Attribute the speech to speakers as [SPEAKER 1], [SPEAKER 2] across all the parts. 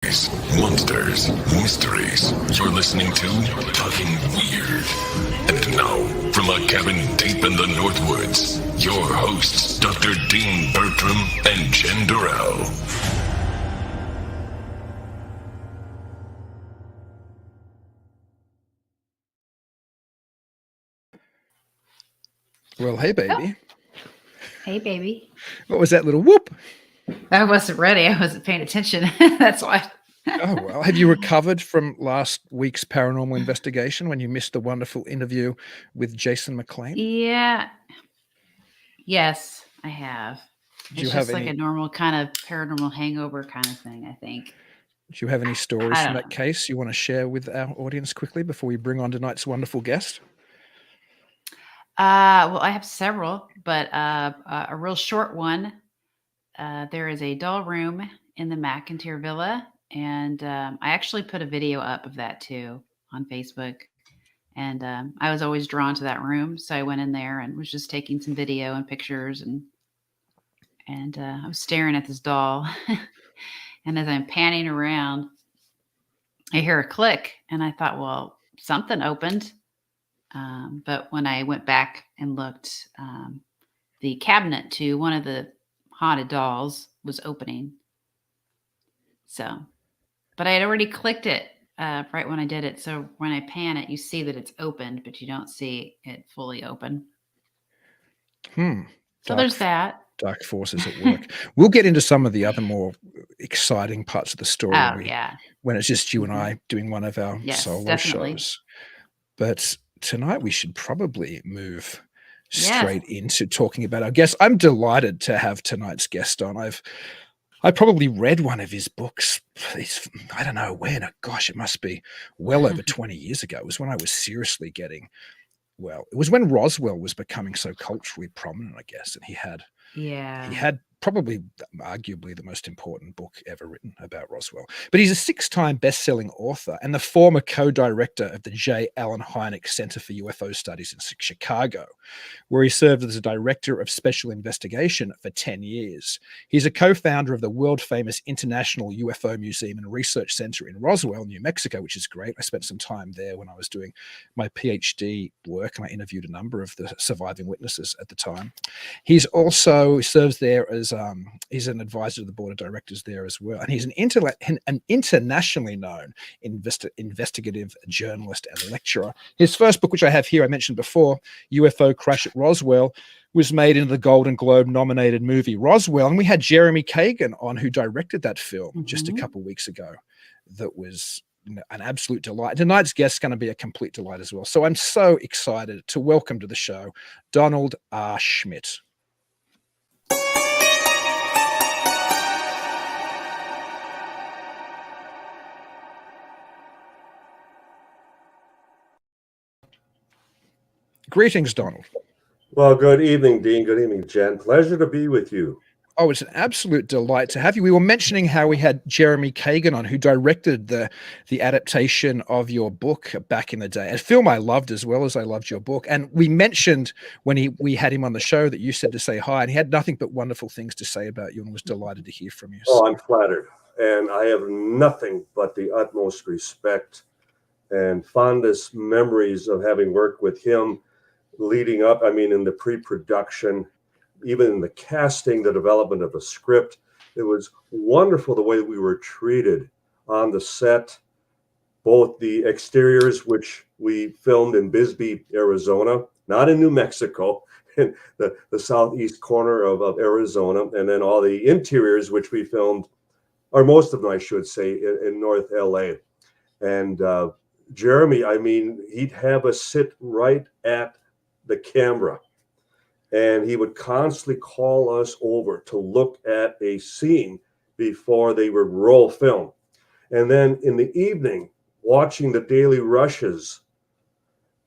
[SPEAKER 1] Monsters, mysteries. You're listening to Talking Weird. And now, from a cabin deep in the Northwoods, your hosts, Dr. Dean Bertram and Jen Durrell.
[SPEAKER 2] Well, hey, baby.
[SPEAKER 3] Hey, baby.
[SPEAKER 2] What was that little whoop?
[SPEAKER 3] I wasn't ready. I wasn't paying attention. That's why.
[SPEAKER 2] Oh, well. Have you recovered from last week's paranormal investigation when you missed the wonderful interview with Jason McLean?
[SPEAKER 3] Yeah. Yes, I have.
[SPEAKER 2] Do
[SPEAKER 3] It's
[SPEAKER 2] you have
[SPEAKER 3] just like
[SPEAKER 2] any?
[SPEAKER 3] a normal kind of paranormal hangover kind of thing, I think.
[SPEAKER 2] Do you have any stories
[SPEAKER 3] I
[SPEAKER 2] from
[SPEAKER 3] don't
[SPEAKER 2] that
[SPEAKER 3] know.
[SPEAKER 2] case you want to share with our audience quickly before we bring on tonight's wonderful guest?
[SPEAKER 3] Well, I have several, but a real short one. There is a doll room in the McIntyre Villa, and I actually put a video up of that too on Facebook. And I was always drawn to that room, so I went in there and was just taking some video and pictures, and I was staring at this doll. And as I'm panning around, I hear a click, and I thought, well, something opened. But when I went back and looked, the cabinet to one of the haunted dolls was opening. So, but I had already clicked it right when I did it. So when I pan it, you see that it's opened, but you don't see it fully open. So there's that.
[SPEAKER 2] Dark forces at work. We'll get into some of the other more exciting parts of the story when it's just you and I doing one of our solo shows. But tonight we should probably move straight into talking about our guest. I'm delighted to have tonight's guest on. I probably read one of his books. I don't know when. Gosh, it must be well over 20 years ago. It was when I was seriously getting, well, it was when Roswell was becoming so culturally prominent, I guess. And he had probably arguably the most important book ever written about Roswell. But he's a 6-time best-selling author and the former co-director of the J. Allen Hynek Center for UFO Studies in Chicago, where he served as a director of special investigation for 10 years. He's a co-founder of the world-famous International UFO Museum and Research Center in Roswell, New Mexico, which is great. I spent some time there when I was doing my PhD work, and I interviewed a number of the surviving witnesses at the time. He's also serves there as he's an advisor to the board of directors there as well, and he's an internationally known investigative journalist and lecturer. His first book, which I have here, I mentioned before, UFO Crash at Roswell, was made into the Golden Globe nominated movie Roswell, and we had Jeremy Kagan on, who directed that film just a couple of weeks ago. That was an absolute delight. Tonight's guest is going to be a complete delight as well. So I'm so excited to welcome to the show Donald R. Schmitt. Greetings, Donald.
[SPEAKER 4] Well, good evening, Dean. Good evening, Jen. Pleasure to be with you.
[SPEAKER 2] Oh, it's an absolute delight to have you. We were mentioning how we had Jeremy Kagan on, who directed the adaptation of your book back in the day, a film I loved as well as I loved your book. And we mentioned when we had him on the show that you said to say hi, and he had nothing but wonderful things to say about you and was delighted to hear from you.
[SPEAKER 4] Oh, I'm flattered. And I have nothing but the utmost respect and fondest memories of having worked with him leading up, in the pre-production, even in the casting, the development of the script. It was wonderful the way we were treated on the set, both the exteriors, which we filmed in Bisbee, Arizona, not in New Mexico, in the southeast corner of Arizona, and then all the interiors, which we filmed, or most of them, I should say, in North LA. And Jeremy, he'd have us sit right at the camera, and he would constantly call us over to look at a scene before they would roll film. And then in the evening, watching the daily rushes,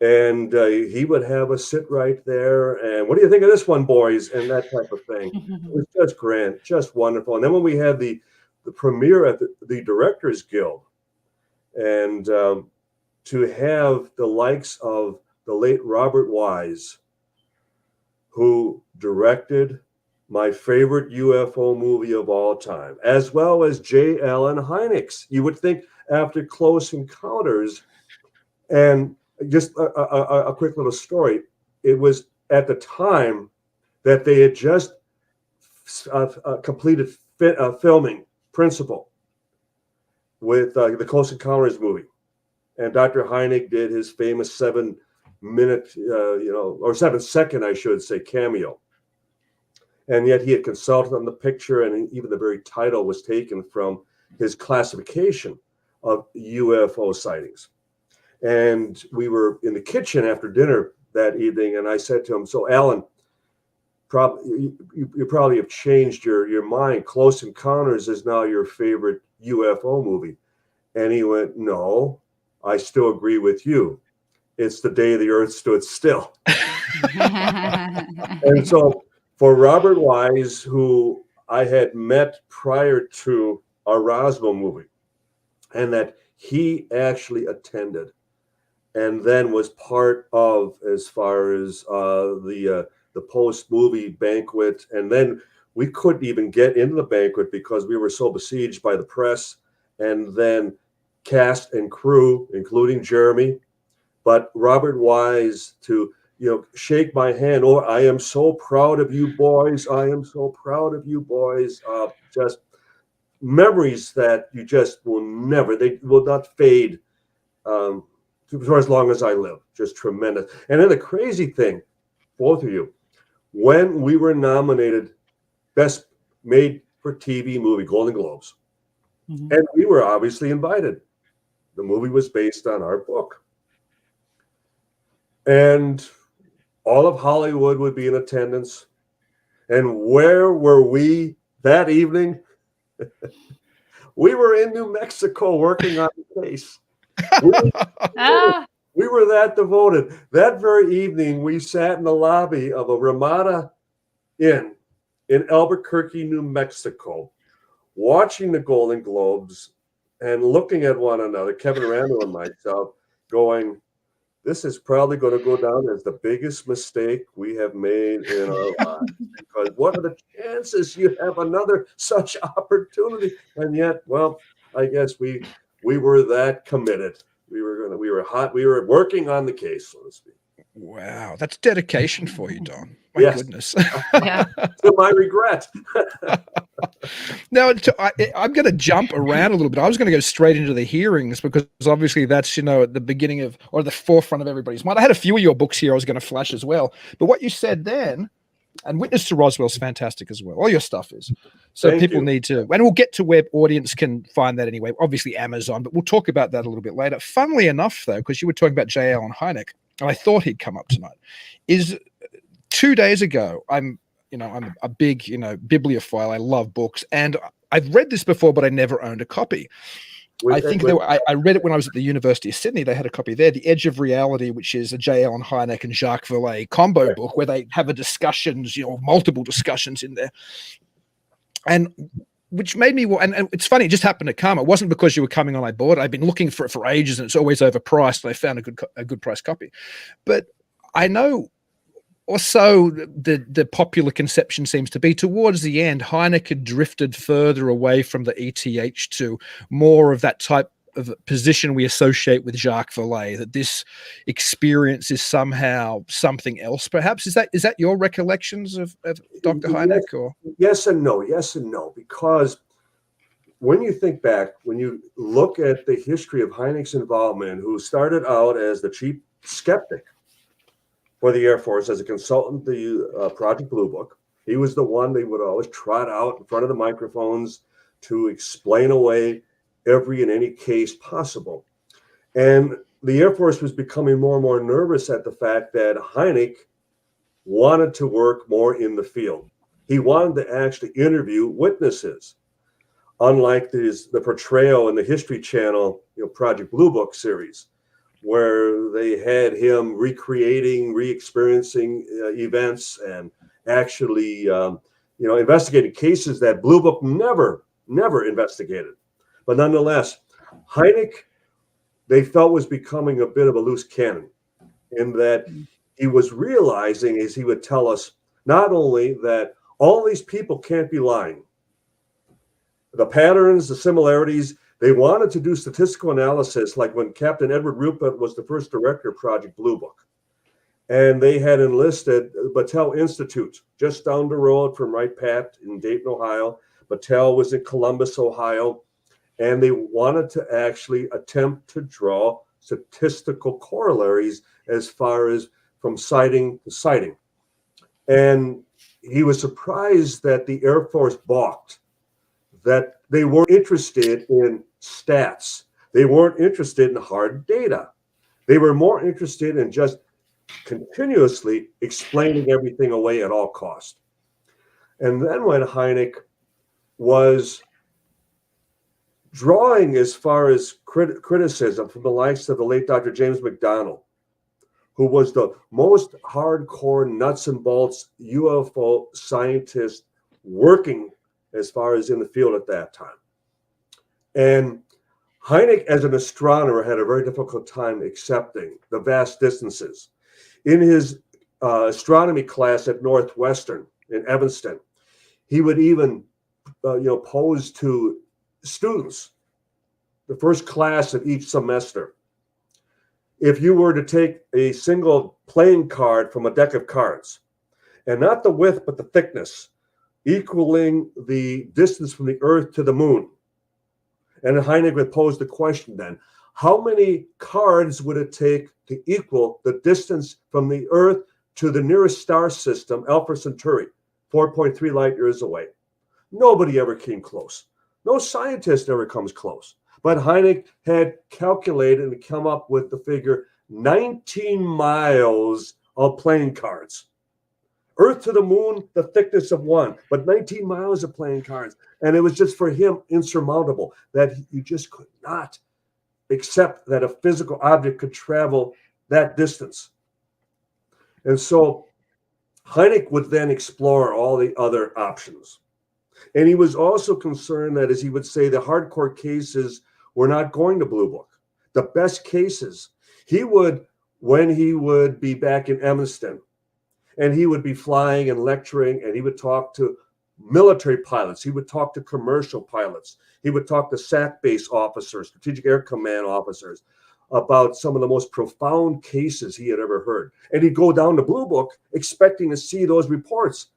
[SPEAKER 4] and he would have us sit right there, and what do you think of this one, boys, and that type of thing. It was just grand, just wonderful. And then when we had the premiere at the Directors Guild, and to have the likes of the late Robert Wise, who directed my favorite UFO movie of all time, as well as J. Allen Hynek's. You would think after Close Encounters, and just a quick little story, it was at the time that they had just completed filming Principle with the Close Encounters movie. And Dr. Hynek did his famous 7-minute, or 7-second, I should say, cameo. And yet he had consulted on the picture, and even the very title was taken from his classification of UFO sightings. And we were in the kitchen after dinner that evening, and I said to him, "So, Alan, you probably have changed your mind. Close Encounters is now your favorite UFO movie." And he went, "No, I still agree with you. It's The Day the Earth Stood Still." And so for Robert Wise, who I had met prior to our Roswell movie, and that he actually attended and then was part of, as far as the post-movie banquet. And then we couldn't even get into the banquet because we were so besieged by the press, and then cast and crew, including Jeremy. But Robert Wise to shake my hand. "Oh, I am so proud of you boys. I am so proud of you boys." Just memories that you just they will not fade for as long as I live. Just tremendous. And then the crazy thing, both of you, when we were nominated Best Made for TV Movie, Golden Globes, and we were obviously invited. The movie was based on our book. And all of Hollywood would be in attendance. And where were we that evening? We were in New Mexico working on the case. We were that devoted. That very evening, we sat in the lobby of a Ramada Inn in Albuquerque, New Mexico, watching the Golden Globes and looking at one another, Kevin Randle and myself, going, "This is probably going to go down as the biggest mistake we have made in our lives. Because what are the chances you have another such opportunity?" And yet, well, I guess we were that committed. We were hot. We were working on the case, so to speak.
[SPEAKER 2] Wow, that's dedication for you, Don. My goodness.
[SPEAKER 3] Yeah.
[SPEAKER 4] To my regret.
[SPEAKER 2] Now, I'm going to jump around a little bit. I was going to go straight into the hearings because obviously that's, at the beginning of, or the forefront of everybody's mind. I had a few of your books here I was going to flash as well. But what you said then, and Witness to Roswell's fantastic as well. All your stuff is. So
[SPEAKER 4] Thank
[SPEAKER 2] people
[SPEAKER 4] you.
[SPEAKER 2] need to, and we'll get to where audience can find that anyway. Obviously Amazon, but we'll talk about that a little bit later. Funnily enough, though, because you were talking about J. Allen Hynek, and I thought he'd come up tonight, is 2 days ago, I'm a big, bibliophile. I love books, and I've read this before, but I never owned a copy. I read it when I was at the University of Sydney. They had a copy there, The Edge of Reality, which is a J. Allen Hynek and Jacques Vallée combo book where they have a discussions, multiple discussions in there. And which made me, and it's funny, it just happened to come. It wasn't because you were coming on, I bought it. I've been looking for it for ages, and it's always overpriced, and I found a good price copy. But I know, or so the popular conception seems to be, towards the end, Hynek had drifted further away from the ETH to more of that type of position we associate with Jacques Vallée, that this experience is somehow something else, perhaps. Is that your recollections of Dr. Hynek? Or?
[SPEAKER 4] Yes and no, because when you think back, when you look at the history of Hynek's involvement, who started out as the chief skeptic for the Air Force as a consultant to Project Blue Book. He was the one they would always trot out in front of the microphones to explain away every and any case possible. And the Air Force was becoming more and more nervous at the fact that Hynek wanted to work more in the field. He wanted to actually interview witnesses, unlike the portrayal in the History Channel, Project Blue Book series, where they had him recreating, re-experiencing events and actually, investigating cases that Blue Book never investigated. But nonetheless, Hynek, they felt, was becoming a bit of a loose cannon, in that he was realizing, as he would tell us, not only that all these people can't be lying. The patterns, the similarities, they wanted to do statistical analysis, like when Captain Edward Ruppert was the first director of Project Blue Book. And they had enlisted Battelle Institute just down the road from Wright Pat in Dayton, Ohio. Battelle was in Columbus, Ohio. And they wanted to actually attempt to draw statistical corollaries as far as from sighting to sighting. And he was surprised that the Air Force balked, that they weren't interested in stats. They weren't interested in hard data. They were more interested in just continuously explaining everything away at all cost. And then when Hynek was drawing as far as criticism from the likes of the late Dr. James McDonald, who was the most hardcore nuts and bolts UFO scientist working as far as in the field at that time. And Hynek, as an astronomer, had a very difficult time accepting the vast distances. In his astronomy class at Northwestern in Evanston, he would even pose to students, the first class of each semester, if you were to take a single playing card from a deck of cards, and not the width but the thickness, equaling the distance from the Earth to the moon. And Hynek would pose the question then, how many cards would it take to equal the distance from the Earth to the nearest star system, Alpha Centauri, 4.3 light years away? Nobody ever came close. No scientist ever comes close. But Hynek had calculated and come up with the figure 19 miles of playing cards. Earth to the moon, the thickness of one, but 19 miles of playing cards. And it was just for him insurmountable that you just could not accept that a physical object could travel that distance. And so Hynek would then explore all the other options. And he was also concerned that, as he would say, the hardcore cases were not going to Blue Book. The best cases, he would, when he would be back in Evanston, and he would be flying and lecturing, and he would talk to military pilots. He would talk to commercial pilots. He would talk to SAC base officers, Strategic Air Command officers, about some of the most profound cases he had ever heard. And he'd go down to Blue Book expecting to see those reports.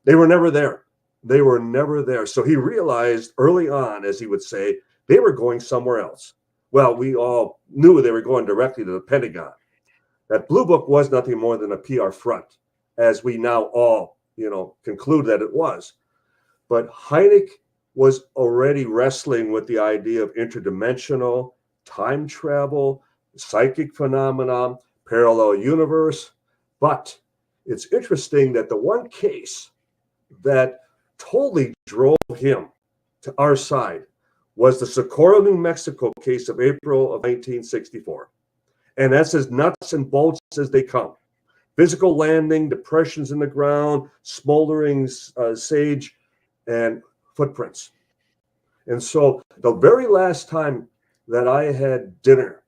[SPEAKER 4] They were never there. They were never there. So he realized early on, as he would say, they were going somewhere else. Well, we all knew they were going directly to the Pentagon. That Blue Book was nothing more than a PR front, as we now all, conclude that it was. But Hynek was already wrestling with the idea of interdimensional, time travel, psychic phenomenon, parallel universe. But it's interesting that the one case that totally drove him to our side was the Socorro, New Mexico case of April of 1964. And that's as nuts and bolts as they come. Physical landing, depressions in the ground, smoldering sage, and footprints. And so the very last time that I had dinner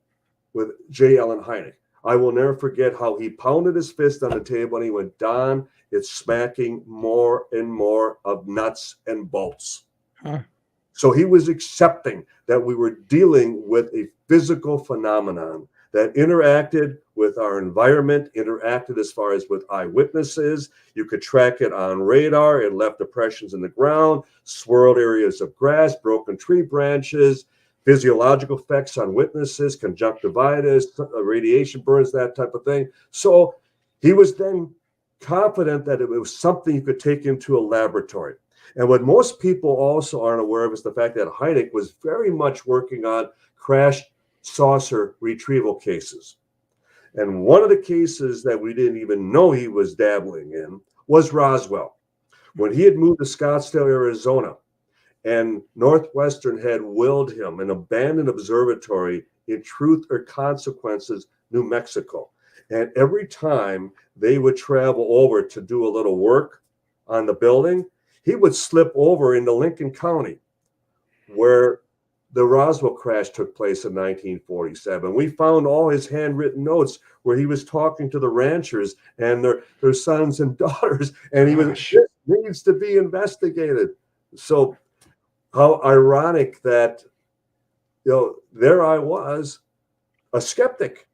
[SPEAKER 4] with J. Allen Hynek, I will never forget how he pounded his fist on the table and he went, "Don, it's smacking more and more of nuts and bolts." Huh. So he was accepting that we were dealing with a physical phenomenon that interacted with our environment, interacted as far as with eyewitnesses. You could track it on radar. It left depressions in the ground, swirled areas of grass, broken tree branches, physiological effects on witnesses, conjunctivitis, radiation burns, that type of thing. So he was then confident that it was something you could take into a laboratory. And what most people also aren't aware of is the fact that Hynek was very much working on crash saucer retrieval cases. And one of the cases that we didn't even know he was dabbling in was Roswell. When he had moved to Scottsdale, Arizona, and Northwestern had willed him an abandoned observatory in Truth or Consequences, New Mexico. And every time they would travel over to do a little work on the building, he would slip over into Lincoln County, where the Roswell crash took place in 1947. We found all his handwritten notes where he was talking to the ranchers and their sons and daughters. And he was, needs to be investigated. So how ironic that, there I was, a skeptic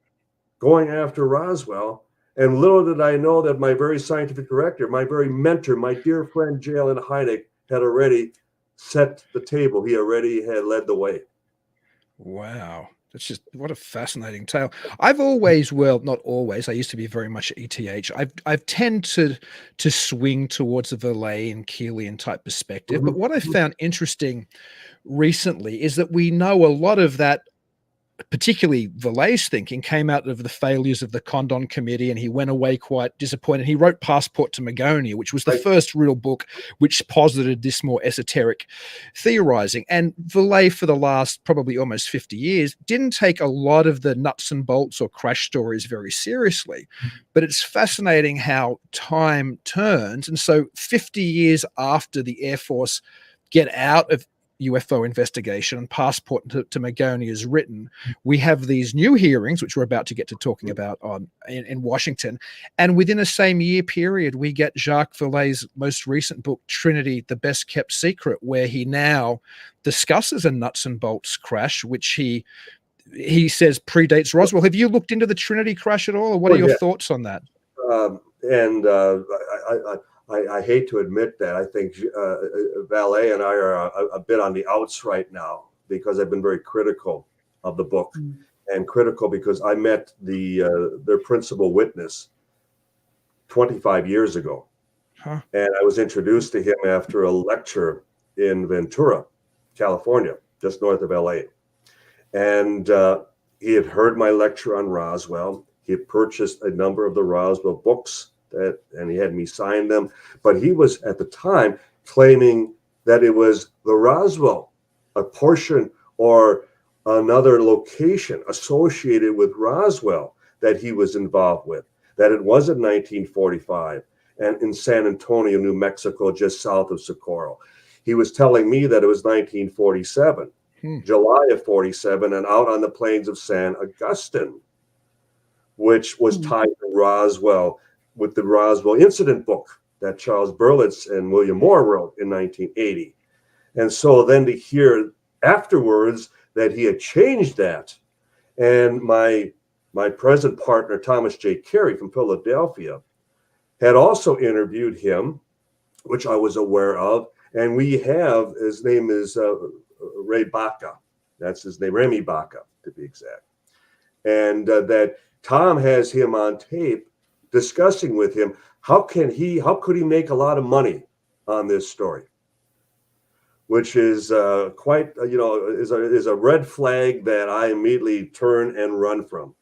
[SPEAKER 4] going after Roswell. And little did I know that my very scientific director, my very mentor, my dear friend J.L. Hynek had already set the table. He already had led the way.
[SPEAKER 2] Wow. That's just, what a fascinating tale. I've always, well, not always, I used to be very much ETH. I've tend to swing towards a Verlaine, Keelian type perspective. But what I found interesting recently is that we know a lot of that, particularly Verlaine's thinking, came out of the failures of the Condon Committee, and he went away quite disappointed. He wrote Passport to Magonia, which was the first real book which posited this more esoteric theorizing. And Verlaine, for the last probably almost 50 years, didn't take a lot of the nuts and bolts or crash stories very seriously. But it's fascinating how time turns. And so 50 years after the Air Force get out of UFO investigation and Passport to Magonia is written, we have these new hearings, which we're about to get to talking about in Washington. And within the same year period, we get Jacques Verlaine's most recent book, Trinity, The Best Kept Secret, where he now discusses a nuts and bolts crash, which he says predates Roswell. Have you looked into the Trinity crash at all, or what are your thoughts on that?
[SPEAKER 4] I hate to admit that. I think Valet and I are a bit on the outs right now because I've been very critical of the book, and critical because I met their principal witness 25 years ago. And I was introduced to him after a lecture in Ventura, California, just north of LA. And he had heard my lecture on Roswell. He had purchased a number of the Roswell books, and he had me sign them. But he was at the time claiming that it was the Roswell, a portion or another location associated with Roswell that he was involved with, that it was in 1945 and in San Antonio, New Mexico, just south of Socorro. He was telling me that it was 1947, July of 47, and out on the plains of San Augustine, which was tied to Roswell, with the Roswell Incident book that Charles Berlitz and William Moore wrote in 1980. And so then to hear afterwards that he had changed that, and my present partner, Thomas J. Carey from Philadelphia, had also interviewed him, which I was aware of, and we have, his name is Ray Baca. That's his name, Remy Baca, to be exact. And that Tom has him on tape discussing with him, how could he make a lot of money on this story, which is quite, is a red flag that I immediately turn and run from.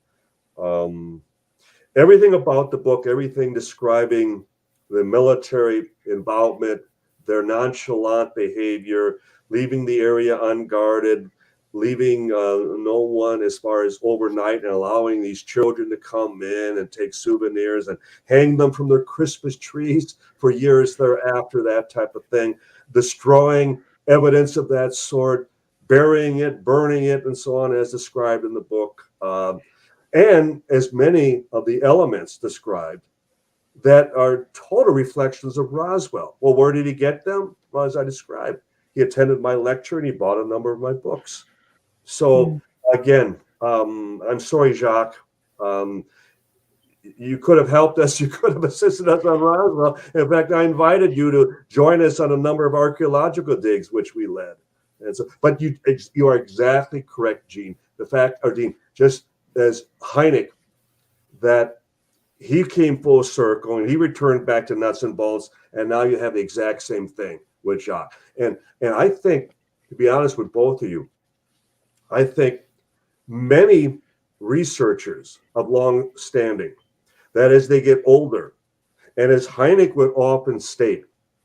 [SPEAKER 4] Everything about the book, everything describing the military involvement, their nonchalant behavior, leaving the area unguarded, leaving no one as far as overnight, and allowing these children to come in and take souvenirs and hang them from their Christmas trees for years thereafter, that type of thing, destroying evidence of that sort, burying it, burning it, and so on, as described in the book. And as many of the elements described that are total reflections of Roswell. Well, where did he get them? Well, as I described, he attended my lecture and he bought a number of my books. So again, I'm sorry, Jacques. You could have helped us. You could have assisted us on Roswell. In fact, I invited you to join us on a number of archaeological digs, which we led. And so, but you are exactly correct, Dean. Dean, just as Hynek, that he came full circle and he returned back to nuts and bolts, and now you have the exact same thing with Jacques. And I think, to be honest with both of you, I think many researchers of long standing, that as they get older, and as Hynek would often state,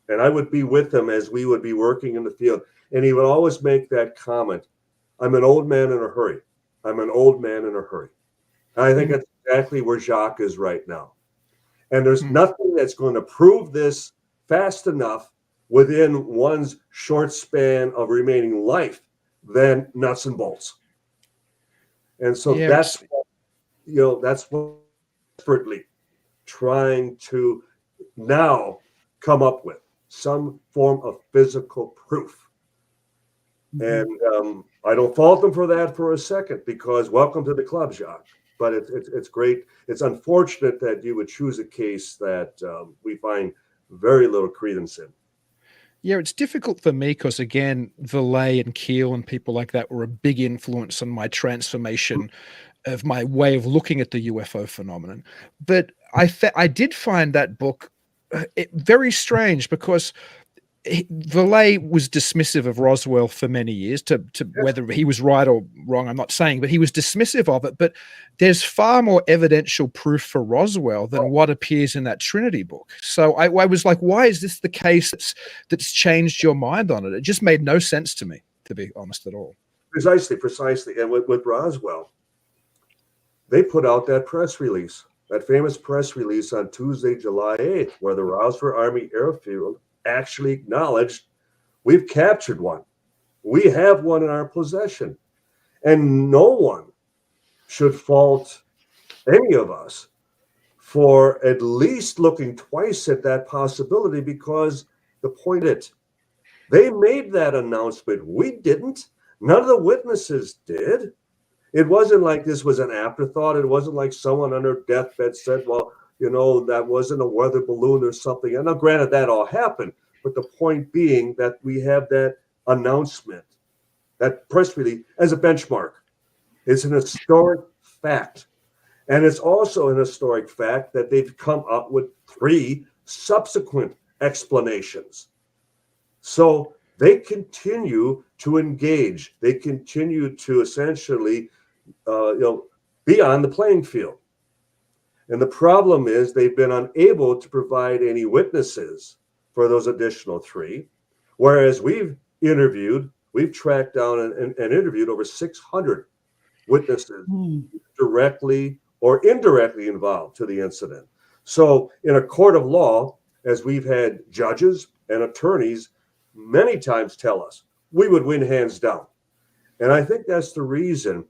[SPEAKER 4] and I would be with him as we would be working in the field, and he would always make that comment, I'm an old man in a hurry. I'm an old man in a hurry. And I think that's exactly where Jacques is right now. And there's nothing that's going to prove this fast enough within one's short span of remaining life than nuts and bolts. And so that's what desperately trying to now come up with. some form of physical proof. And I don't fault them for that for a second, because welcome to the club, Jacques. But it's great. It's unfortunate that you would choose a case that we find very little credence in.
[SPEAKER 2] Yeah, it's difficult for me because, again, Vallée and Keel and people like that were a big influence on my transformation of my way of looking at the UFO phenomenon. But I did find that book very strange, because Vallée was dismissive of Roswell for many years. To whether he was right or wrong, I'm not saying, but he was dismissive of it. But there's far more evidential proof for Roswell than what appears in that Trinity book. So I was like, why is this the case that's changed your mind on it? It just made no sense to me, to be honest, at all.
[SPEAKER 4] Precisely. And with Roswell, they put out that press release, that famous press release on Tuesday, July 8th, where the Roswell Army Airfield actually acknowledged, we've captured one. We have one in our possession. And no one should fault any of us for at least looking twice at that possibility, because the point is, they made that announcement. We didn't. None of the witnesses did. It wasn't like this was an afterthought. It wasn't like someone on their deathbed said, well, that wasn't a weather balloon or something. And now, granted, that all happened. But the point being that we have that announcement, that press release, as a benchmark. It's an historic fact. And it's also an historic fact that they've come up with 3 subsequent explanations. So they continue to engage. They continue to essentially, be on the playing field. And the problem is they've been unable to provide any witnesses for those additional 3, whereas we've tracked down and interviewed over 600 witnesses directly or indirectly involved to the incident. So in a court of law, as we've had judges and attorneys many times tell us, we would win hands down. And I think that's the reason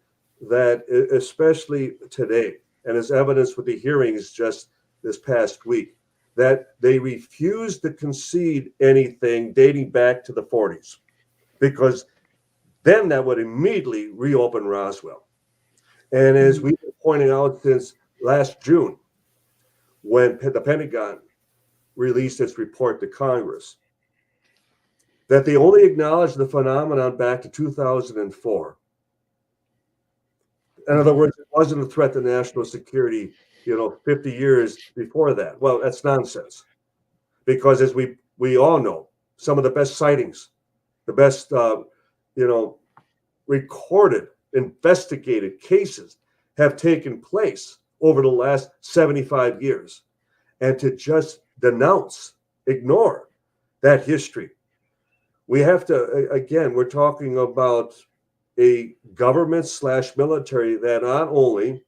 [SPEAKER 4] that, especially today, and as evidenced with the hearings just this past week, that they refused to concede anything dating back to the 40s, because then that would immediately reopen Roswell. And as we've been pointing out since last June, when the Pentagon released its report to Congress, that they only acknowledged the phenomenon back to 2004. In other words, it wasn't a threat to national security, 50 years before that. Well, that's nonsense. Because as we all know, some of the best sightings, the best, recorded, investigated cases have taken place over the last 75 years. And to just denounce, ignore that history. We have to, again, we're talking about a government/military that not only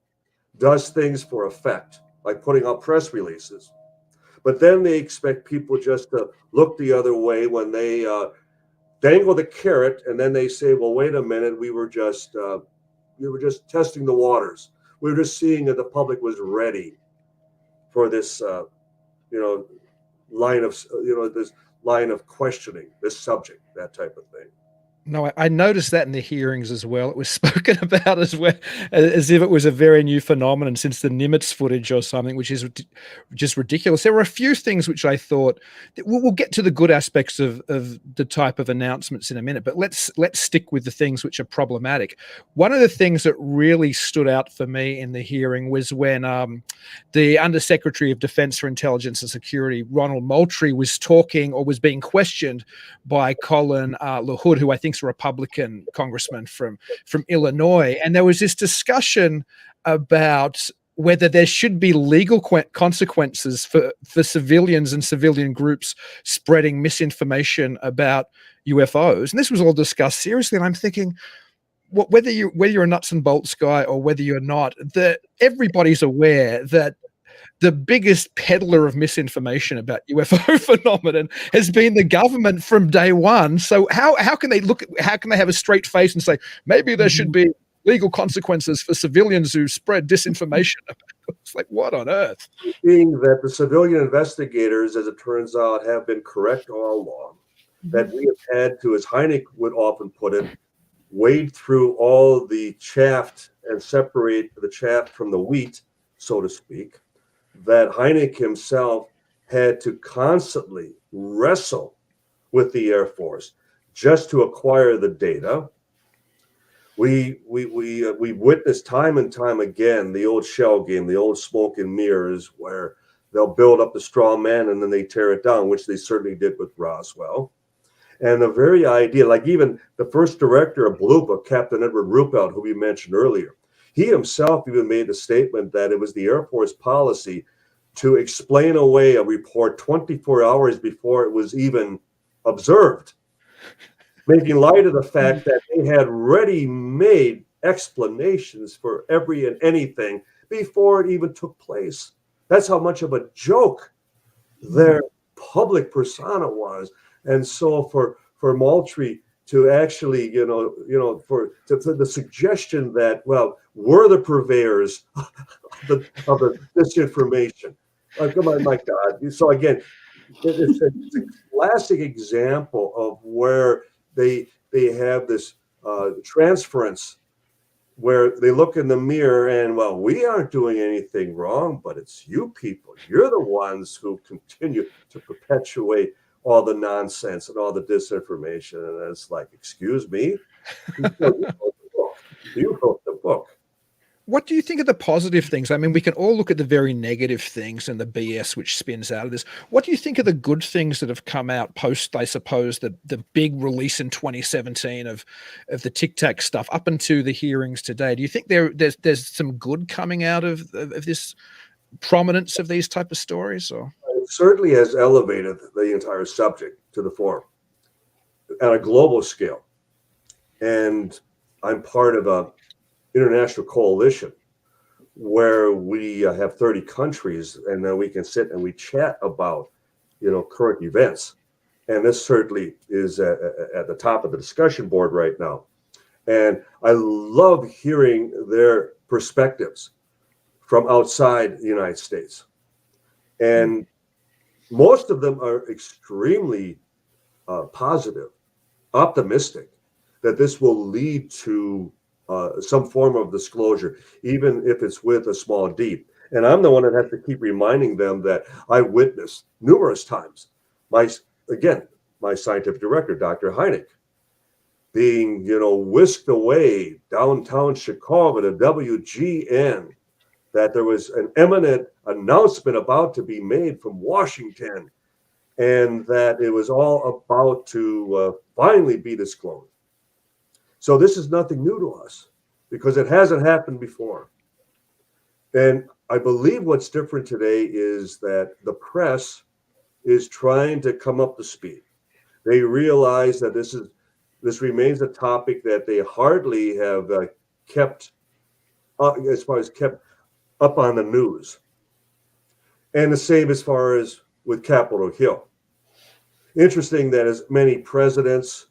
[SPEAKER 4] does things for effect, like putting out press releases, but then they expect people just to look the other way when they dangle the carrot, and then they say, well, wait a minute, we were just testing the waters. We were just seeing that the public was ready for this, line of questioning, this subject, that type of thing.
[SPEAKER 2] No, I noticed that in the hearings as well. It was spoken about as well, as if it was a very new phenomenon since the Nimitz footage or something, which is just ridiculous. There were a few things which I thought, we'll get to the good aspects of the type of announcements in a minute, but let's stick with the things which are problematic. One of the things that really stood out for me in the hearing was when the Undersecretary of Defense for Intelligence and Security, Ronald Moultrie, was talking or was being questioned by Colin LaHood, who I think a Republican congressman from Illinois. And there was this discussion about whether there should be legal consequences for civilians and civilian groups spreading misinformation about UFOs. And this was all discussed seriously. And I'm thinking, whether you're a nuts and bolts guy or whether you're not, that everybody's aware that the biggest peddler of misinformation about UFO phenomenon has been the government from day one. So how can they have a straight face and say maybe there should be legal consequences for civilians who spread disinformation. It's like, what on earth?
[SPEAKER 4] Being that the civilian investigators, as it turns out, have been correct all along, that we have had to, as Hynek would often put it, wade through all the chaff and separate the chaff from the wheat, so to speak, that Hynek himself had to constantly wrestle with the Air Force just to acquire the data. We witnessed time and time again the old shell game, the old smoke and mirrors, where they'll build up the straw man and then they tear it down, which they certainly did with Roswell. And the very idea, like even the first director of Blue Book, Captain Edward Ruppelt, who we mentioned earlier, he himself even made the statement that it was the Air Force policy to explain away a report 24 hours before it was even observed, making light of the fact that they had ready-made explanations for every and anything before it even took place. That's how much of a joke their public persona was. And so for Moultrie to actually, for the suggestion that, well, we're the purveyors of the disinformation. Come on, my God. So again, it's a classic example of where they have this transference where they look in the mirror and, well, we aren't doing anything wrong, but it's you people. You're the ones who continue to perpetuate all the nonsense and all the disinformation. And it's like, excuse me? You wrote the book.
[SPEAKER 2] What do you think of the positive things? I mean, we can all look at the very negative things and the BS which spins out of this. What do you think of the good things that have come out post, I suppose, the big release in 2017 of the Tic Tac stuff up into the hearings today? Do you think there's some good coming out of this prominence of these type of stories? Or
[SPEAKER 4] it certainly has elevated the entire subject to the fore at a global scale. And I'm part of a international coalition where we have 30 countries, and then we can sit and we chat about, current events. And this certainly is at the top of the discussion board right now. And I love hearing their perspectives from outside the United States. And most of them are extremely positive, optimistic that this will lead to some form of disclosure, even if it's with a small d. And I'm the one that has to keep reminding them that I witnessed numerous times my scientific director, Dr. Hynek, being, whisked away downtown Chicago to WGN, that there was an imminent announcement about to be made from Washington, and that it was all about to finally be disclosed. So this is nothing new to us because it hasn't happened before. And I believe what's different today is that the press is trying to come up to speed. They realize that this remains a topic that they hardly have kept up on the news. And the same as far as with Capitol Hill. Interesting that as many presidents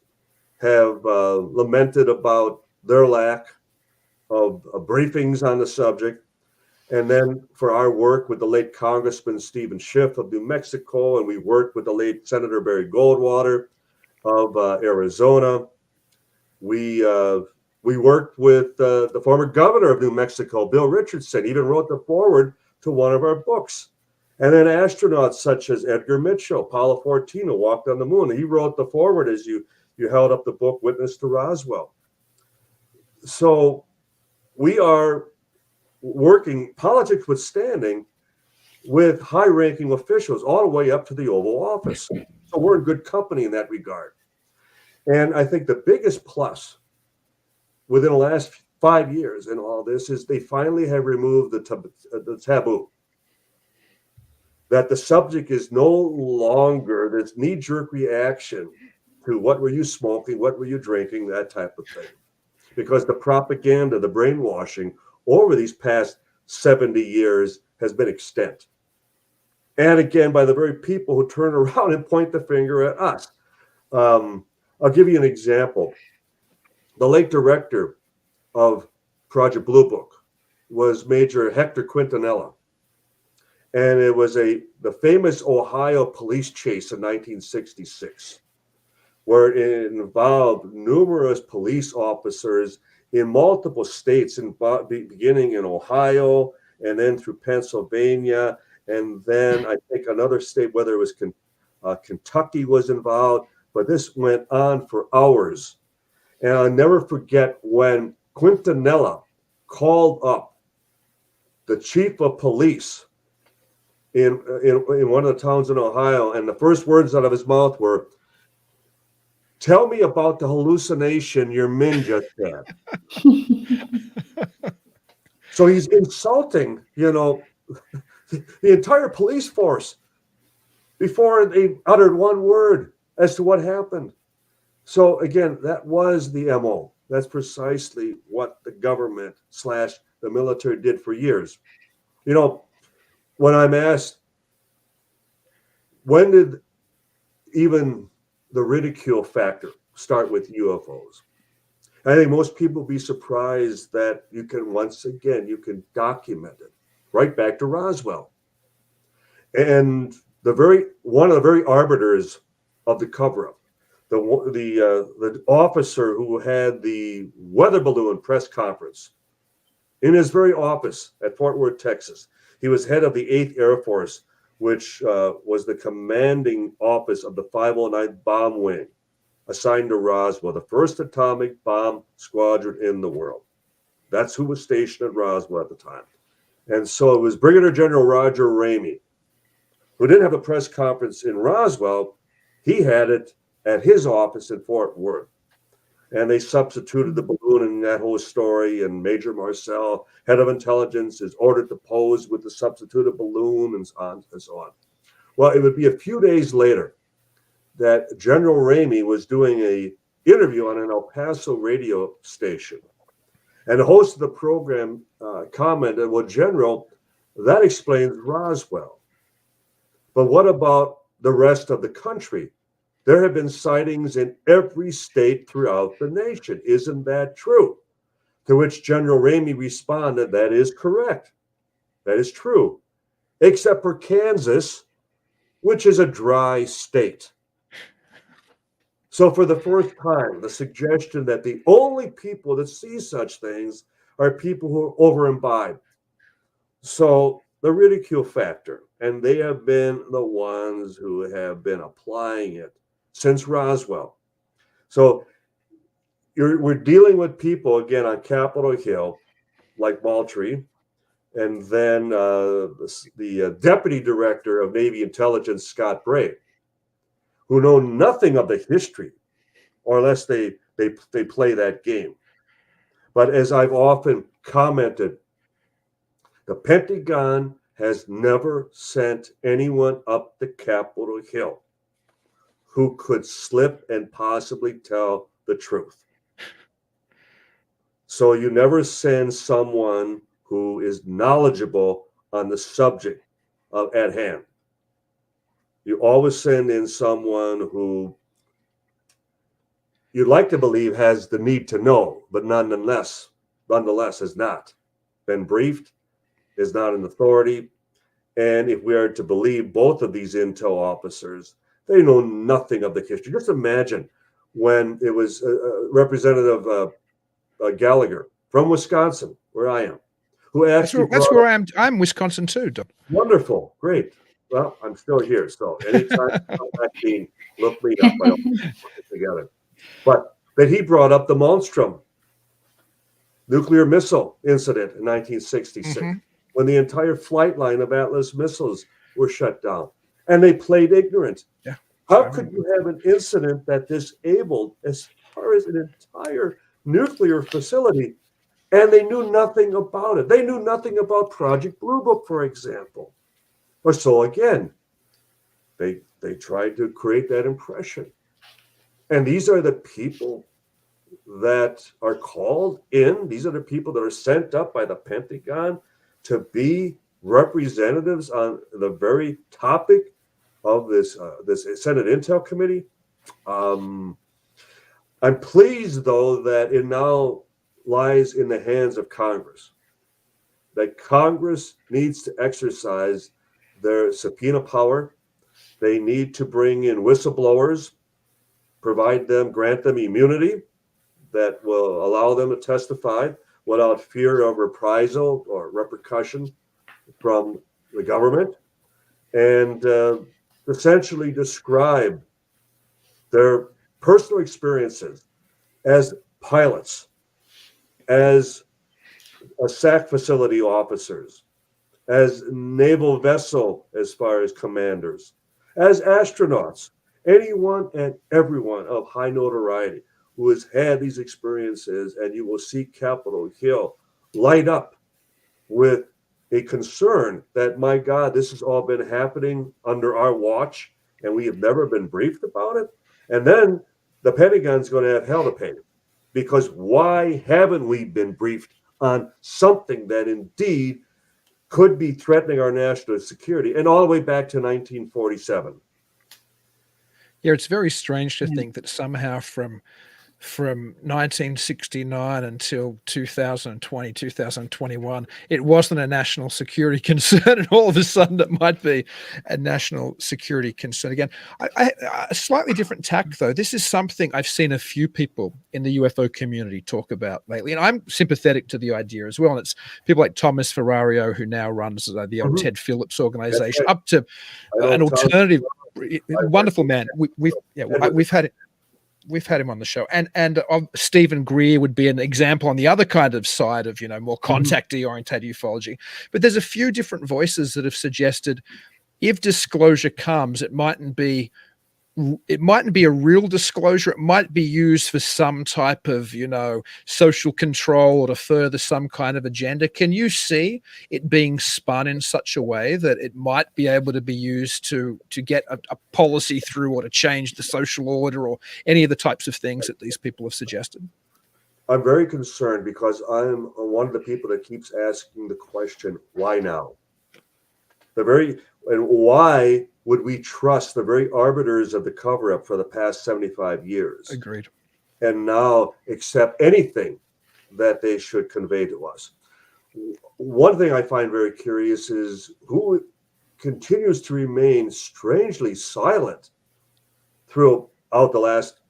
[SPEAKER 4] have lamented about their lack of briefings on the subject. And then for our work with the late Congressman Stephen Schiff of New Mexico, and we worked with the late Senator Barry Goldwater of Arizona. We worked with the former governor of New Mexico, Bill Richardson, even wrote the foreword to one of our books. And then astronauts such as Edgar Mitchell, Apollo 14, who walked on the moon. He wrote the foreword as you held up the book Witness to Roswell. So we are working, politics withstanding, with high-ranking officials all the way up to the Oval Office. So we're in good company in that regard. And I think the biggest plus within the last 5 years in all this is they finally have removed the taboo. That the subject is no longer this knee-jerk reaction to what were you smoking, what were you drinking, that type of thing. Because the propaganda, the brainwashing over these past 70 years has been extent. And again, by the very people who turn around and point the finger at us. I'll give you an example. The late director of Project Blue Book was Major Hector Quintanilla. And it was the famous Ohio police chase in 1966, where it involved numerous police officers in multiple states, beginning in Ohio and then through Pennsylvania, and then I think another state, whether it was Kentucky was involved, but this went on for hours. And I'll never forget when Quintanilla called up the chief of police in one of the towns in Ohio, and the first words out of his mouth were, "Tell me about the hallucination your men just had." So he's insulting, the entire police force before they uttered one word as to what happened. So again, that was the MO. That's precisely what the government / the military did for years. When I'm asked, when did even the ridicule factor start with UFOs? I think most people will be surprised that you can document it right back to Roswell. And one of the very arbiters of the cover-up, the officer who had the weather balloon press conference in his very office at Fort Worth, Texas. He was head of the 8th Air Force, which was the commanding office of the 509th Bomb Wing, assigned to Roswell, the first atomic bomb squadron in the world. That's who was stationed at Roswell at the time. And so it was Brigadier General Roger Ramey, who didn't have a press conference in Roswell. He had it at his office in Fort Worth. And they substituted the balloon in that whole story, and Major Marcel, head of intelligence, is ordered to pose with the substituted balloon, and so on and so on. Well, it would be a few days later that General Ramey was doing an interview on an El Paso radio station. And the host of the program commented, "Well, General, that explains Roswell. But what about the rest of the country? There have been sightings in every state throughout the nation. Isn't that true?" To which General Ramey responded, "That is correct. That is true. Except for Kansas, which is a dry state." So for the first time, the suggestion that the only people that see such things are people who are over-imbibed. So the ridicule factor, and they have been the ones who have been applying it since Roswell. So we're dealing with people, again, on Capitol Hill, like Moultrie, and then the Deputy Director of Navy Intelligence, Scott Bray, who know nothing of the history, or unless they play that game. But as I've often commented, the Pentagon has never sent anyone up the Capitol Hill who could slip and possibly tell the truth. So you never send someone who is knowledgeable on the subject at hand. You always send in someone who you'd like to believe has the need to know, but nonetheless has not been briefed, is not an authority. And if we are to believe both of these intel officers, they know nothing of the history. Just imagine when it was Representative Gallagher from Wisconsin, where I am, who actually
[SPEAKER 2] that's where I am. I'm Wisconsin too, Doc.
[SPEAKER 4] Wonderful, great. Well, I'm still here, so anytime I'm back being, look me up. I don't put it together. But that he brought up the Monstrum nuclear missile incident in 1966, when the entire flight line of Atlas missiles were shut down, and they played ignorant.
[SPEAKER 2] Yeah.
[SPEAKER 4] How could you have an incident that disabled as far as an entire nuclear facility, and they knew nothing about it? They knew nothing about Project Blue Book, for example. Or so again, they tried to create that impression. And these are the people that are called in. These are the people that are sent up by the Pentagon to be representatives on the very topic of this Senate Intel Committee. I'm pleased, though, that in now lies in the hands of Congress. That Congress needs to exercise their subpoena power. They need to bring in whistleblowers, grant them immunity that will allow them to testify without fear of reprisal or repercussion from the government, and essentially describe their personal experiences as pilots, as SAC facility officers, as naval vessel as far as commanders, as astronauts, anyone and everyone of high notoriety who has had these experiences, and you will see Capitol Hill light up with a concern that, my God, this has all been happening under our watch and we have never been briefed about it. And then the Pentagon's going to have hell to pay, because why haven't we been briefed on something that indeed could be threatening our national security, and all the way back to 1947?
[SPEAKER 2] Yeah, it's very strange to think that somehow from 1969 until 2020, 2021, it wasn't a national security concern, and all of a sudden it might be a national security concern again. A slightly different tack, though. This is something I've seen a few people in the UFO community talk about lately, and I'm sympathetic to the idea as well. And it's people like Thomas Ferrario, who now runs the old Ted Phillips organization, up to an alternative. Wonderful man. We've had him on the show, and Stephen Greer would be an example on the other kind of side of, more contactee oriented ufology. But there's a few different voices that have suggested if disclosure comes, it mightn't be a real disclosure. It might be used for some type of, social control or to further some kind of agenda. Can you see it being spun in such a way that it might be able to be used to get a policy through, or to change the social order, or any of the types of things that these people have suggested?
[SPEAKER 4] I'm very concerned, because I'm one of the people that keeps asking the question, why now? And why would we trust the very arbiters of the cover-up for the past 75 years?
[SPEAKER 2] Agreed.
[SPEAKER 4] And now accept anything that they should convey to us? One thing I find very curious is who continues to remain strangely silent throughout the last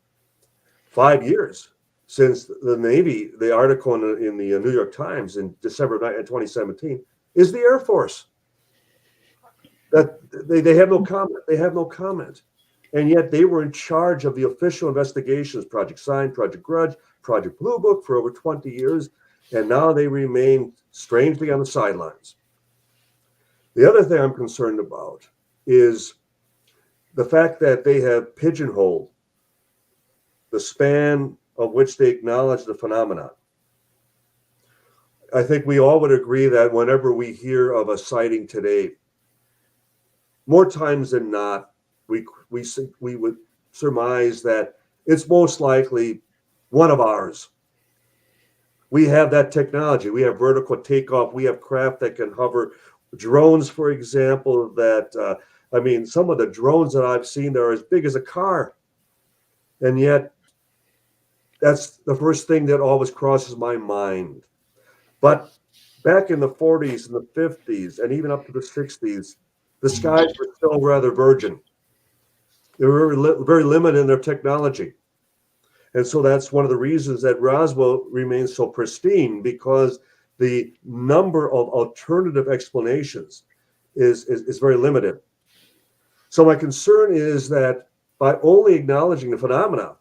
[SPEAKER 4] 5 years since the Navy, the article in the New York Times in December 2017, is the Air Force. That they have no comment. They have no comment. And yet they were in charge of the official investigations, Project Sign, Project Grudge, Project Blue Book, for over 20 years. And now they remain strangely on the sidelines. The other thing I'm concerned about is the fact that they have pigeonholed the span of which they acknowledge the phenomenon. I think we all would agree that whenever we hear of a sighting today, more times than not, we would surmise that it's most likely one of ours. We have that technology. We have vertical takeoff. We have craft that can hover. Drones, for example, that, some of the drones that I've seen, they're as big as a car. And yet, that's the first thing that always crosses my mind. But back in the 40s and the 50s, and even up to the 60s, the skies were still rather virgin. They were very limited in their technology. And so that's one of the reasons that Roswell remains so pristine, because the number of alternative explanations is very limited. So my concern is that by only acknowledging the phenomena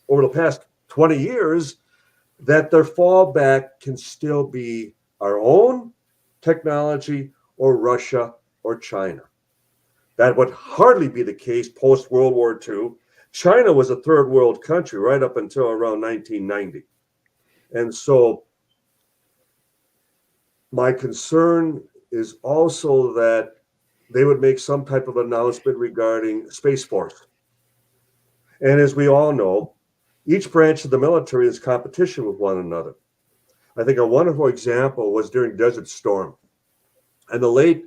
[SPEAKER 4] over the past 20 years, that their fallback can still be our own technology, or Russia, or China. That would hardly be the case post-World War II. China was a third world country right up until around 1990. And so my concern is also that they would make some type of announcement regarding Space Force. And as we all know, each branch of the military is competition with one another. I think a wonderful example was during Desert Storm. And the late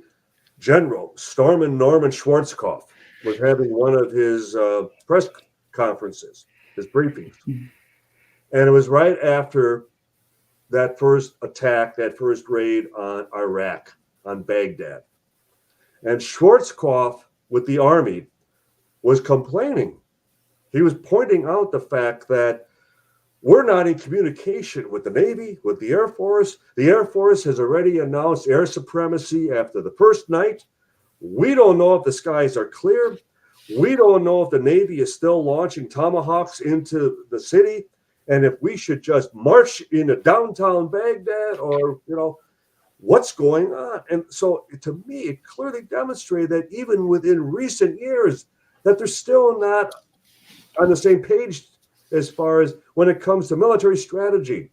[SPEAKER 4] General Stormin Norman Schwarzkopf was having one of his press conferences, his briefings. And it was right after that first attack, that first raid on Iraq, on Baghdad. And Schwarzkopf with the Army was complaining. He was pointing out the fact that we're not in communication with the Navy, with the Air Force. The Air Force has already announced air supremacy after the first night. We don't know if the skies are clear. We don't know if the Navy is still launching Tomahawks into the city, and if we should just march into downtown Baghdad, or, what's going on. And so to me, it clearly demonstrated that even within recent years, that they're still not on the same page as far as when it comes to military strategy.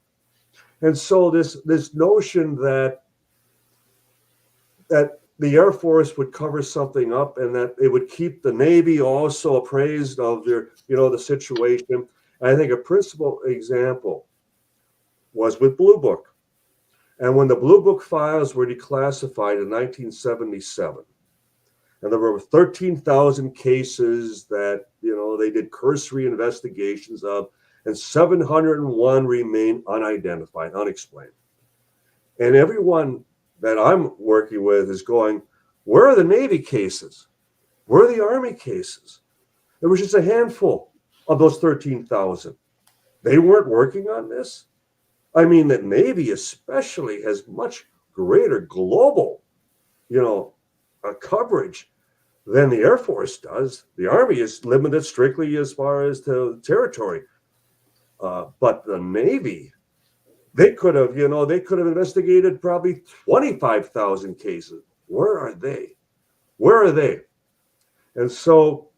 [SPEAKER 4] And so this notion that the Air Force would cover something up and that it would keep the Navy also appraised of their, the situation. I think a principal example was with Blue Book. And when the Blue Book files were declassified in 1977, and there were 13,000 cases that, they did cursory investigations of, and 701 remain unidentified, unexplained. And everyone that I'm working with is going, where are the Navy cases? Where are the Army cases? There was just a handful of those 13,000. They weren't working on this. I mean, the Navy especially has much greater global, coverage than the Air Force does. The Army is limited strictly as far as to territory. But the Navy, they could have investigated probably 25,000 cases. Where are they? Where are they? And so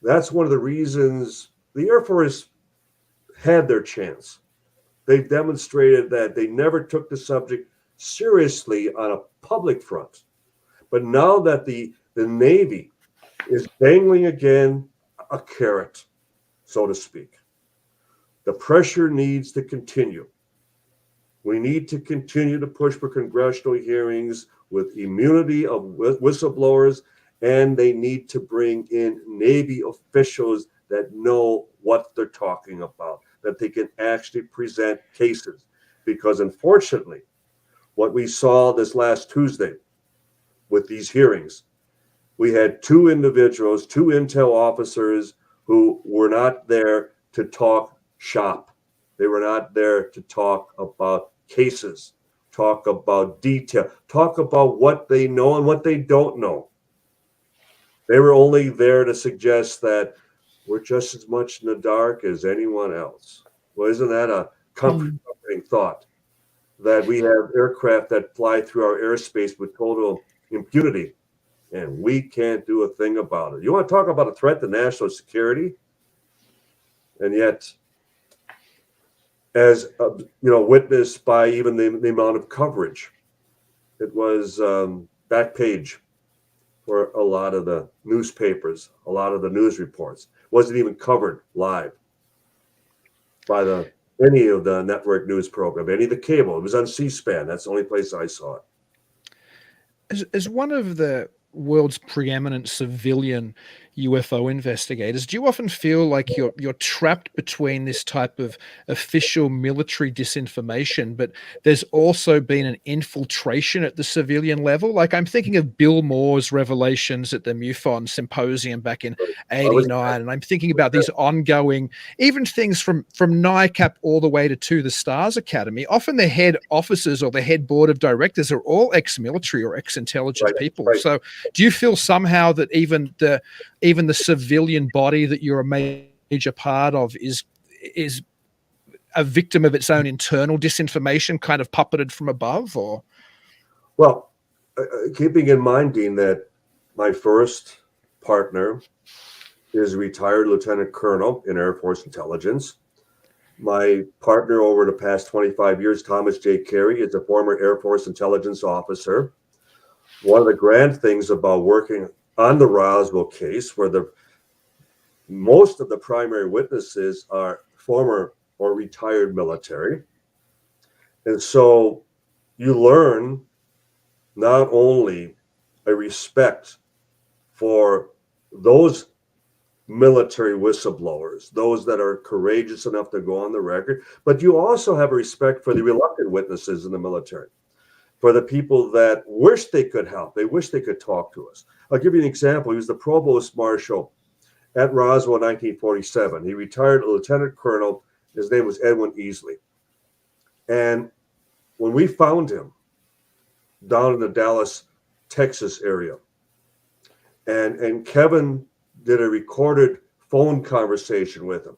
[SPEAKER 4] that's one of the reasons the Air Force had their chance. They've demonstrated that they never took the subject seriously on a public front. But now that the Navy is dangling again a carrot, so to speak, the pressure needs to continue. We need to continue to push for congressional hearings with immunity of whistleblowers, and they need to bring in Navy officials that know what they're talking about, that they can actually present cases. Because unfortunately, what we saw this last Tuesday with these hearings, we had two individuals, two intel officers who were not there to talk shop. They were not there to talk about cases, talk about detail, talk about what they know and what they don't know. They were only there to suggest that we're just as much in the dark as anyone else. Well, isn't that a comforting thought? That we have aircraft that fly through our airspace with total impunity, and we can't do a thing about it. You want to talk about a threat to national security? And yet, as witnessed by even the amount of coverage, it was back page for a lot of the newspapers, a lot of the news reports. It wasn't even covered live by any of the network news program, any of the cable. It was on C-SPAN. That's the only place I saw it.
[SPEAKER 2] As one of the world's preeminent civilian UFO investigators, do you often feel like you're trapped between this type of official military disinformation, but there's also been an infiltration at the civilian level? Like, I'm thinking of Bill Moore's revelations at the MUFON symposium back in '89, and I'm thinking about these ongoing, even things from NICAP all the way to the Stars Academy. Often the head officers or the head board of directors are all ex-military or ex-intelligence people. Right. So do you feel somehow that even the civilian body that you're a major part of is a victim of its own internal disinformation, kind of puppeted from above? Or,
[SPEAKER 4] well, keeping in mind, Dean, that my first partner is a retired lieutenant colonel in Air Force intelligence. My partner over the past 25 years, Thomas J. Carey, is a former Air Force intelligence officer. One of the grand things about working on the Roswell case, where most of the primary witnesses are former or retired military. And so you learn not only a respect for those military whistleblowers, those that are courageous enough to go on the record, but you also have a respect for the reluctant witnesses in the military, for the people that wish they could help, they wish they could talk to us. I'll give you an example. He was the provost marshal at Roswell in 1947. He retired a lieutenant colonel. His name was Edwin Easley. And when we found him down in the Dallas, Texas area, and Kevin did a recorded phone conversation with him.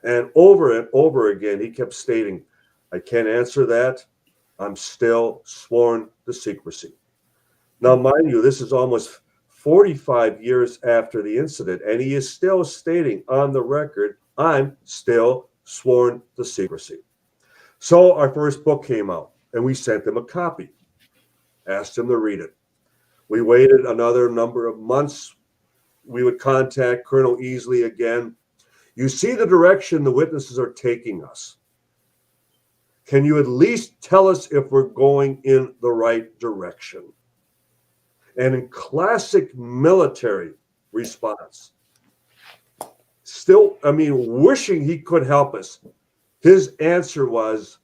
[SPEAKER 4] And over again, he kept stating, I can't answer that. I'm still sworn to secrecy. Now, mind you, this is almost 45 years after the incident, and he is still stating on the record, I'm still sworn to secrecy. So our first book came out, and we sent him a copy, asked him to read it. We waited another number of months. We would contact Colonel Easley again. You see the direction the witnesses are taking us. Can you at least tell us if we're going in the right direction? And in classic military response, still, wishing he could help us, his answer was,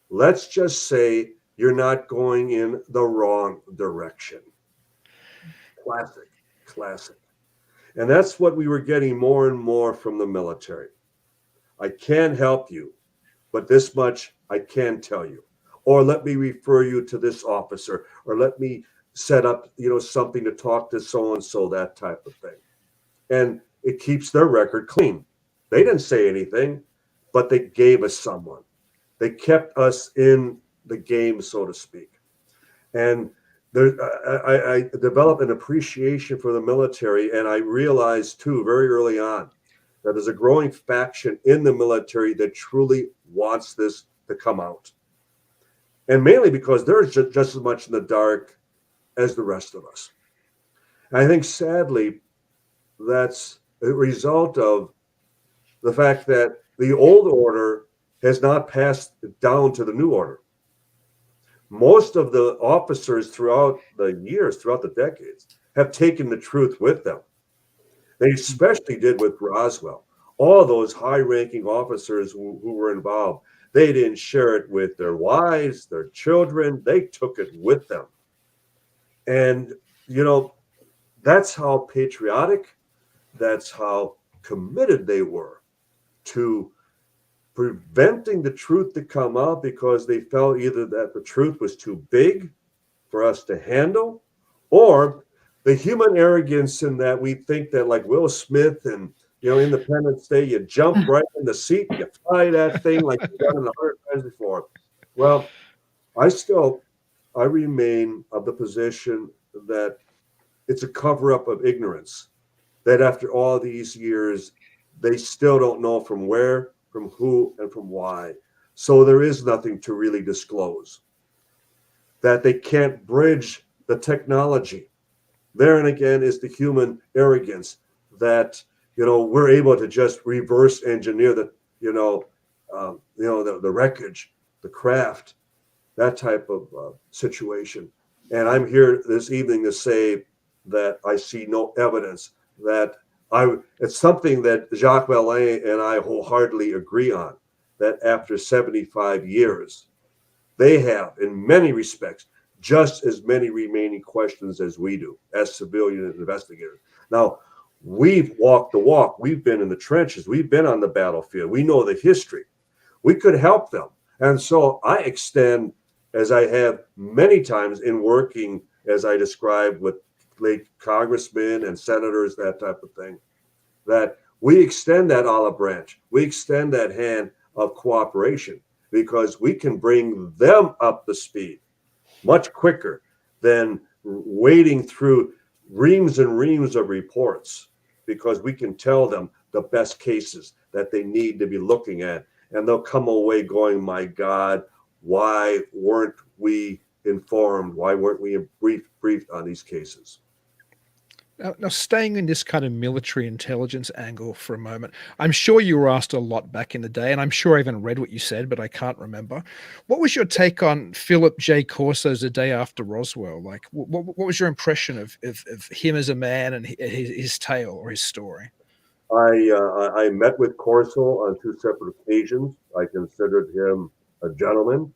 [SPEAKER 4] let's just say you're not going in the wrong direction. Classic. And that's what we were getting more and more from the military. I can't help you, but this much I can tell you. Or let me refer you to this officer, or let me set up, something to talk to so-and-so, that type of thing. And it keeps their record clean. They didn't say anything, but they gave us someone. They kept us in the game, so to speak. And I developed an appreciation for the military, and I realized too very early on that there's a growing faction in the military that truly wants this to come out. And mainly because they're just as much in the dark as the rest of us. And I think sadly, that's a result of the fact that the old order has not passed down to the new order. Most of the officers throughout the years, throughout the decades, have taken the truth with them. They especially did with Roswell. All those high-ranking officers who were involved, they didn't share it with their wives, their children. They took it with them. And, that's how patriotic, that's how committed they were to preventing the truth to come out, because they felt either that the truth was too big for us to handle, or the human arrogance in that we think that, like Will Smith and Independence Day, you jump right in the seat, you fly that thing like you've done it 100 times before. Well, I remain of the position that it's a cover-up of ignorance, that after all these years, they still don't know from where, from who, and from why. So there is nothing to really disclose. That they can't bridge the technology. There and again is the human arrogance that we're able to just reverse engineer the wreckage, the craft, that type of situation. And I'm here this evening to say that I see no evidence that it's something that Jacques Vallée and I wholeheartedly agree on, that after 75 years, they have, in many respects, just as many remaining questions as we do as civilian investigators. Now, we've walked the walk. We've been in the trenches. We've been on the battlefield. We know the history. We could help them. And so I extend, as I have many times in working, as I described with late congressmen and senators, that type of thing, that we extend that olive branch. We extend that hand of cooperation, because we can bring them up to speed much quicker than wading through reams and reams of reports, because we can tell them the best cases that they need to be looking at. And they'll come away going, my God, why weren't we informed? Why weren't we briefed on these cases?
[SPEAKER 2] Now, staying in this kind of military intelligence angle for a moment, I'm sure you were asked a lot back in the day, and I'm sure I even read what you said, but I can't remember. What was your take on Philip J. Corso's The Day After Roswell? Like, what was your impression of him as a man and his tale or his story?
[SPEAKER 4] I met with Corso on 2 separate occasions. I considered him a gentleman.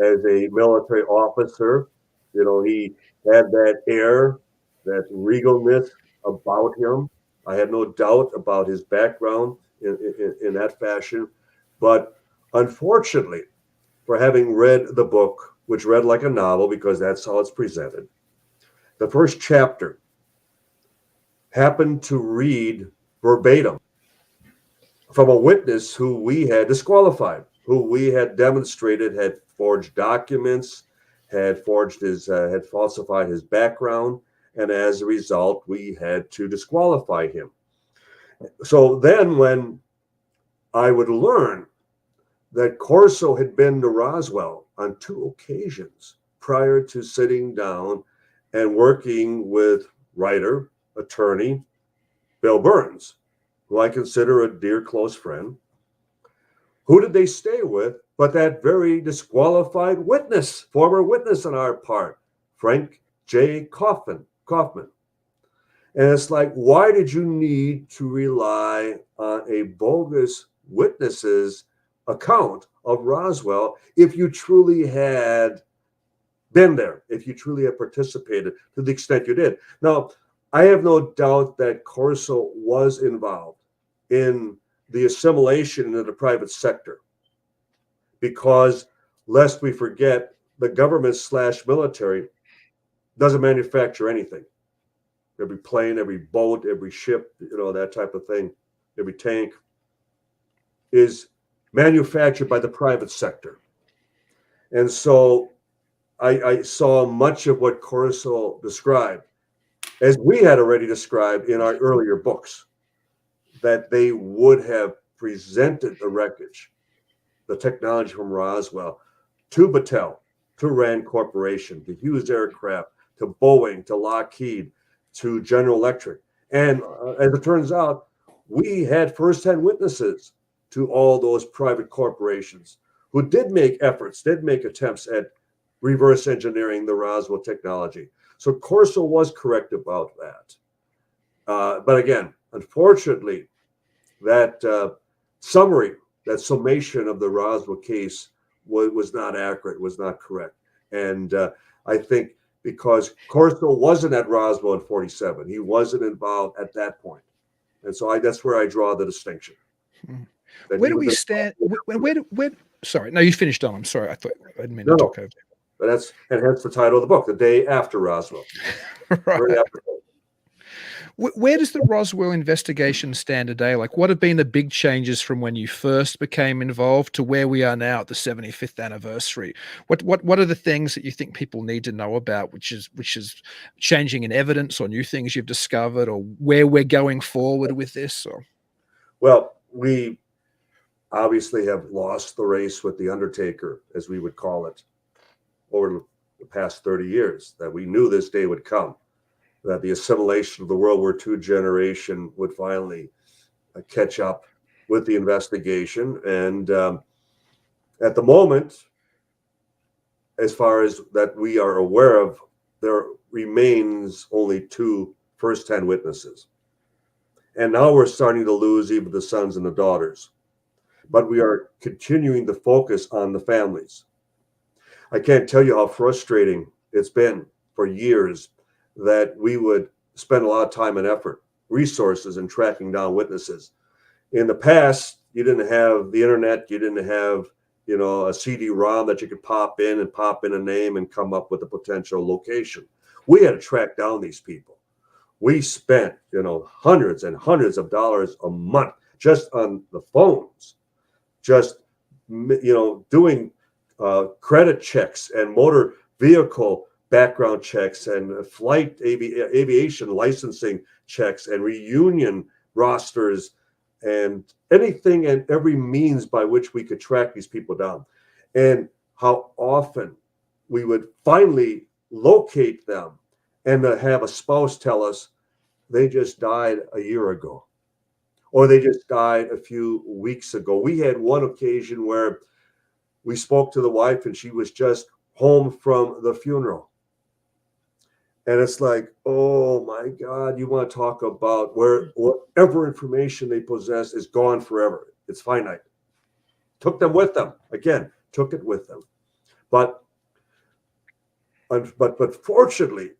[SPEAKER 4] As a military officer, he had that air, that regalness about him. I had no doubt about his background in that fashion. But unfortunately, for having read the book, which read like a novel because that's how it's presented, the first chapter happened to read verbatim from a witness who we had disqualified, who we had demonstrated had forged documents, had falsified his background, and as a result, we had to disqualify him. So then when I would learn that Corso had been to Roswell on 2 occasions prior to sitting down and working with writer, attorney, Bill Burns, who I consider a dear close friend, who did they stay with but that very disqualified witness, former witness on our part, Frank J. Kaufman. And it's like, why did you need to rely on a bogus witness's account of Roswell if you truly had been there, if you truly had participated to the extent you did? Now, I have no doubt that Corso was involved in the assimilation into the private sector, because lest we forget, the government/military doesn't manufacture anything. Every plane, every boat, every ship, that type of thing, every tank is manufactured by the private sector. And so I saw much of what Corso described, as we had already described in our earlier books, that they would have presented the wreckage, the technology from Roswell, to Battelle, to Rand Corporation, to Hughes Aircraft, to Boeing, to Lockheed, to General Electric. And as it turns out, we had firsthand witnesses to all those private corporations who did make attempts at reverse engineering the Roswell technology. So Corso was correct about that. But again, unfortunately, that summation of the Roswell case was not accurate, was not correct. And I think because Corso wasn't at Roswell in 47, he wasn't involved at that point. And so that's where I draw the distinction.
[SPEAKER 2] Where do we stand? Sorry, no, you finished on. I'm sorry. I thought I didn't mean to talk over.
[SPEAKER 4] But hence the title of the book, The Day After Roswell.
[SPEAKER 2] Right. Where does the Roswell investigation stand today? Like, what have been the big changes from when you first became involved to where we are now at the 75th anniversary? What are the things that you think people need to know about, which is changing in evidence, or new things you've discovered, or where we're going forward with this? Or?
[SPEAKER 4] Well, we obviously have lost the race with the Undertaker, as we would call it, over the past 30 years, that we knew this day would come, that the assimilation of the World War II generation would finally catch up with the investigation. And at the moment, as far as that we are aware of, there remains only 2 first-hand witnesses. And now we're starting to lose even the sons and the daughters. But we are continuing to focus on the families. I can't tell you how frustrating it's been for years that we would spend a lot of time and effort, resources in tracking down witnesses. In the past, you didn't have the internet, you didn't have, a CD-ROM that you could pop in a name and come up with a potential location. We had to track down these people. We spent, hundreds and hundreds of dollars a month just on the phones, just, doing credit checks and motor vehicle background checks and flight aviation licensing checks and reunion rosters and anything and every means by which we could track these people down. And how often we would finally locate them and to have a spouse tell us they just died a year ago, or they just died a few weeks ago. We had one occasion where we spoke to the wife and she was just home from the funeral. And it's like, oh my God, you want to talk about where whatever information they possess is gone forever. It's finite. Took them with them. Again, took it with them. But fortunately,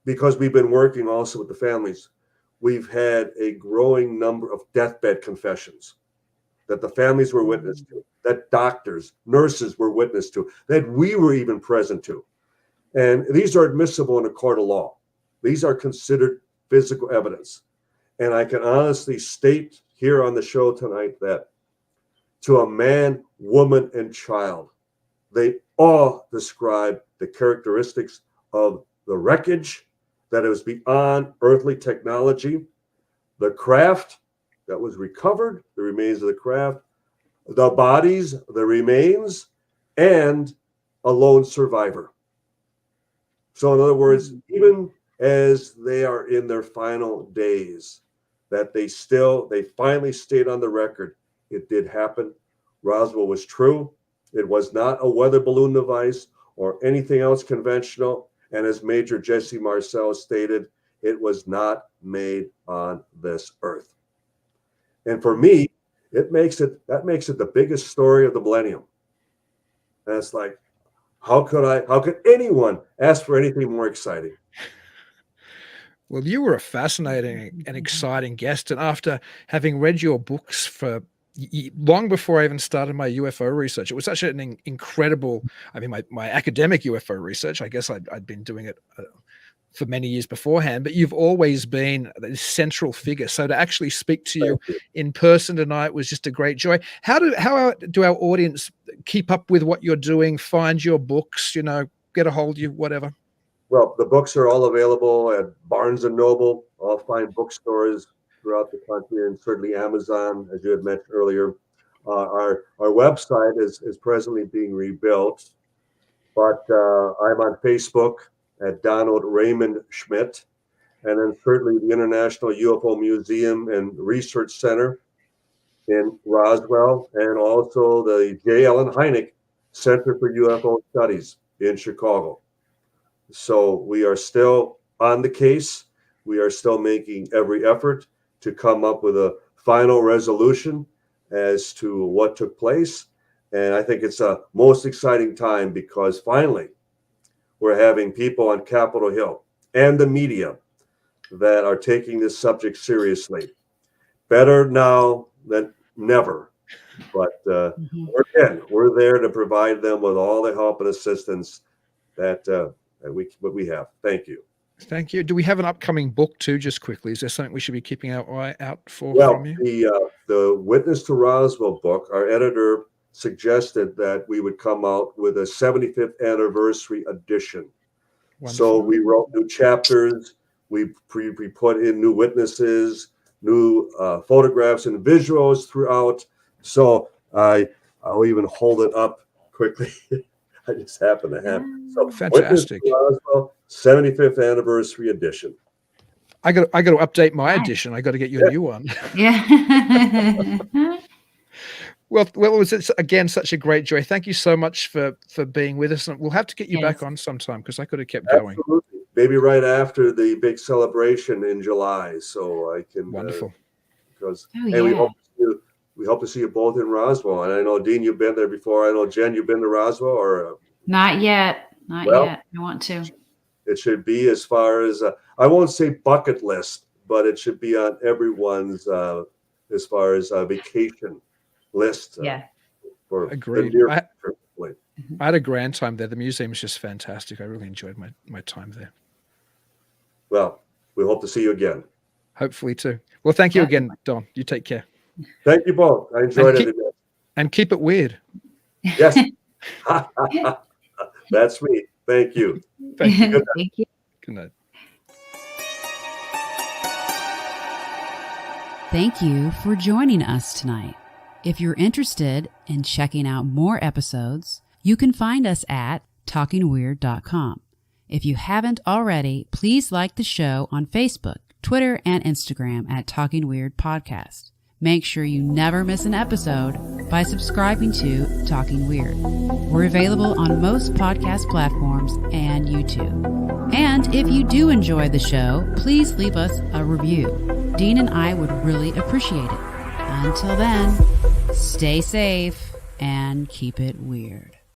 [SPEAKER 4] because we've been working also with the families, we've had a growing number of deathbed confessions that the families were witness to, that doctors, nurses were witness to, that we were even present to. And these are admissible in a court of law. These are considered physical evidence. And I can honestly state here on the show tonight that to a man, woman, and child, they all describe the characteristics of the wreckage, that it was beyond earthly technology, the craft that was recovered, the remains of the craft, the bodies, the remains, and a lone survivor. So in other words, even as they are in their final days, that they finally stayed on the record. It did happen. Roswell was true. It was not a weather balloon device or anything else conventional. And as Major Jesse Marcel stated, it was not made on this earth. And for me, that makes it the biggest story of the millennium. And it's like, how could anyone ask for anything more exciting?
[SPEAKER 2] Well, you were a fascinating and exciting guest. And after having read your books for long before I even started my UFO research, it was such an incredible, I mean, my academic UFO research, I guess I'd been doing it for many years beforehand, but you've always been the central figure. So to actually speak to you in person tonight was just a great joy. How do our audience keep up with what you're doing, find your books, get a hold of you, whatever?
[SPEAKER 4] Well, the books are all available at Barnes & Noble, all fine bookstores throughout the country, and certainly Amazon, as you had mentioned earlier. Our website is presently being rebuilt, but I'm on Facebook at Donald Raymond Schmitt, and then certainly the International UFO Museum and Research Center in Roswell, and also the J. Allen Hynek Center for UFO Studies in Chicago. So we are still on the case. We are still making every effort to come up with a final resolution as to what took place. And I think it's a most exciting time because finally we're having people on Capitol Hill and the media that are taking this subject seriously. Better now than never. But we're there to provide them with all the help and assistance that we have. Thank you.
[SPEAKER 2] Thank you. Do we have an upcoming book too, just quickly? Is there something we should be keeping our eye out for from you?
[SPEAKER 4] The Witness to Roswell book, our editor suggested that we would come out with a 75th anniversary edition. Wonderful. So we wrote new chapters. We put in new witnesses, new photographs and visuals throughout. So I'll even hold it up quickly. I just happen to have so
[SPEAKER 2] fantastic.
[SPEAKER 4] Roswell, 75th anniversary edition.
[SPEAKER 2] I got to update my edition. I got to get you a new one.
[SPEAKER 3] Yeah.
[SPEAKER 2] Well, it was again such a great joy. Thank you so much for being with us, and we'll have to get you back on sometime because I could have kept going.
[SPEAKER 4] Absolutely. Maybe right after the big celebration in July, so I can.
[SPEAKER 2] Wonderful.
[SPEAKER 4] We hope to see you both in Roswell. And I know, Dean, you've been there before. I know, Jen, you've been to Roswell, or
[SPEAKER 3] not yet. Not yet. I want to.
[SPEAKER 4] It should be, as far as I won't say bucket list, but it should be on everyone's as far as vacation list.
[SPEAKER 2] Agreed. I had a grand time there. The museum is just fantastic. I really enjoyed my time there.
[SPEAKER 4] Well, we hope to see you again.
[SPEAKER 2] Hopefully too. Well, thank you again, Don. You take care.
[SPEAKER 4] Thank you both. I enjoyed it.
[SPEAKER 2] And keep it weird.
[SPEAKER 4] Yes. That's me. Thank you.
[SPEAKER 2] Thank you. Good night.
[SPEAKER 3] Thank you.
[SPEAKER 2] Good night.
[SPEAKER 5] Thank you for joining us tonight. If you're interested in checking out more episodes, you can find us at talkingweird.com. If you haven't already, please like the show on Facebook, Twitter, and Instagram at Talking Weird Podcast. Make sure you never miss an episode by subscribing to Talking Weird. We're available on most podcast platforms and YouTube. And And if you do enjoy the show, please leave us a review. Dean and I would really appreciate it. Until then, stay safe and keep it weird.